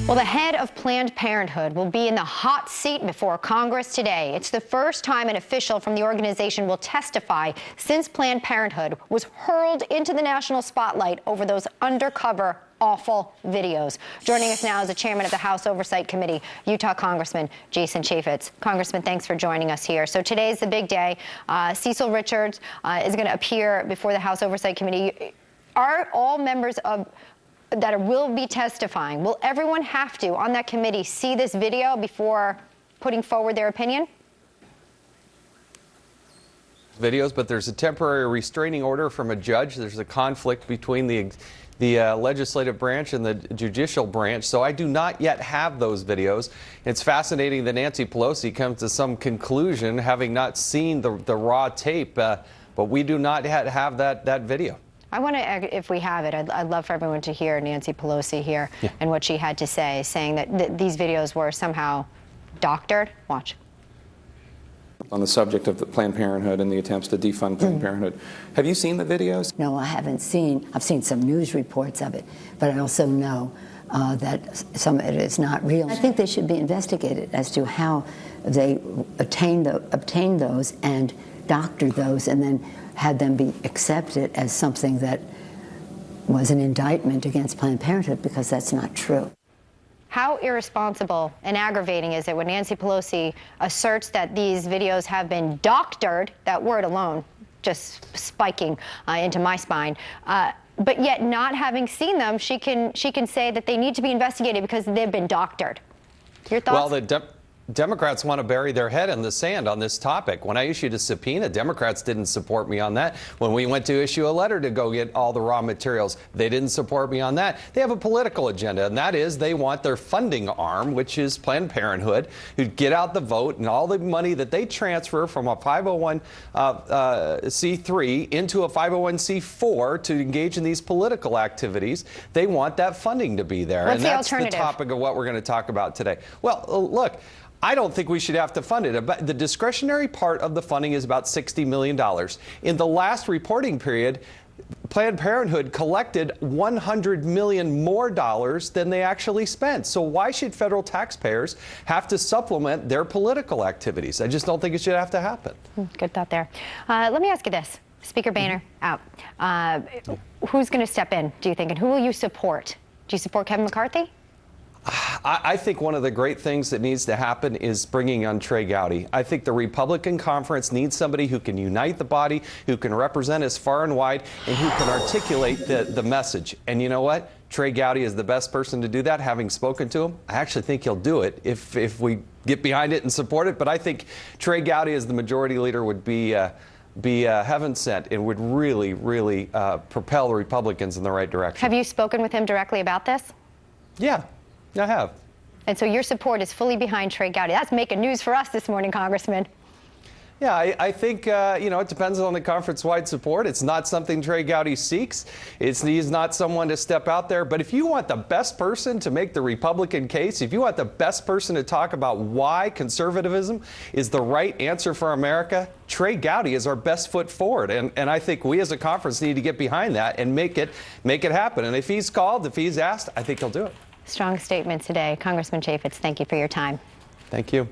Well, the head of Planned Parenthood will be in the hot seat before Congress today. It's the first time an official from the organization will testify since Planned Parenthood was hurled into the national spotlight over those undercover, awful videos. Joining us now is the chairman of the House Oversight Committee, Utah Congressman Jason Chaffetz. Congressman, thanks for joining us here. So today's the big day. Cecil Richards is going to appear before the House Oversight Committee. Are all members of that will be testifying, will everyone have to, on that committee, see this video before putting forward their opinion? Videos, but there's a temporary restraining order from a judge. There's a conflict between the legislative branch and the judicial branch, so I do not yet have those videos. It's fascinating that Nancy Pelosi comes to some conclusion, having not seen the raw tape, but we do not have that video. I want to, if we have it, I'd love for everyone to hear Nancy Pelosi here and what she had to say, saying that these videos were somehow doctored. Watch. On the subject of the Planned Parenthood and the attempts to defund Planned Parenthood. Have you seen the videos? No, I haven't seen. I've seen some news reports of it, but I also know that some of it is not real. I think they should be investigated as to how they obtained those and doctored those and then had them be accepted as something that was an indictment against Planned Parenthood, because that's not true. How irresponsible and aggravating is it when Nancy Pelosi asserts that these videos have been doctored, that word alone just spiking into my spine, but yet not having seen them, she can say that they need to be investigated because they've been doctored. Your thoughts? Well, Democrats want to bury their head in the sand on this topic. When I issued a subpoena, Democrats didn't support me on that. When we went to issue a letter to go get all the raw materials, they didn't support me on that. They have a political agenda, and that is they want their funding arm, which is Planned Parenthood, who get out the vote and all the money that they transfer from a 501c3 into a 501c4 to engage in these political activities. They want that funding to be there. What's and the that's alternative? The topic of what we're going to talk about today. Well, look, I don't think we should have to fund it. The discretionary part of the funding is about $60 million. In the last reporting period, Planned Parenthood collected $100 million more than they actually spent. So why should federal taxpayers have to supplement their political activities? I just don't think it should have to happen. Good thought there. Let me ask you this. Speaker Boehner out. Who's going to step in, do you think, and who will you support? Do you support Kevin McCarthy? I think one of the great things that needs to happen is bringing on Trey Gowdy. I think the Republican conference needs somebody who can unite the body, who can represent us far and wide, and who can articulate the message. And you know what? Trey Gowdy is the best person to do that. Having spoken to him, I actually think he'll do it if we get behind it and support it. But I think Trey Gowdy as the majority leader would be heaven sent and would really, really propel the Republicans in the right direction. Have you spoken with him directly about this? Yeah. I have. And so your support is fully behind Trey Gowdy. That's making news for us this morning, Congressman. Yeah, I think, it depends on the conference-wide support. It's not something Trey Gowdy seeks. He's not someone to step out there. But if you want the best person to make the Republican case, if you want the best person to talk about why conservatism is the right answer for America, Trey Gowdy is our best foot forward. And I think we as a conference need to get behind that and make it happen. And if he's called, if he's asked, I think he'll do it. Strong statement today. Congressman Chaffetz, thank you for your time. Thank you.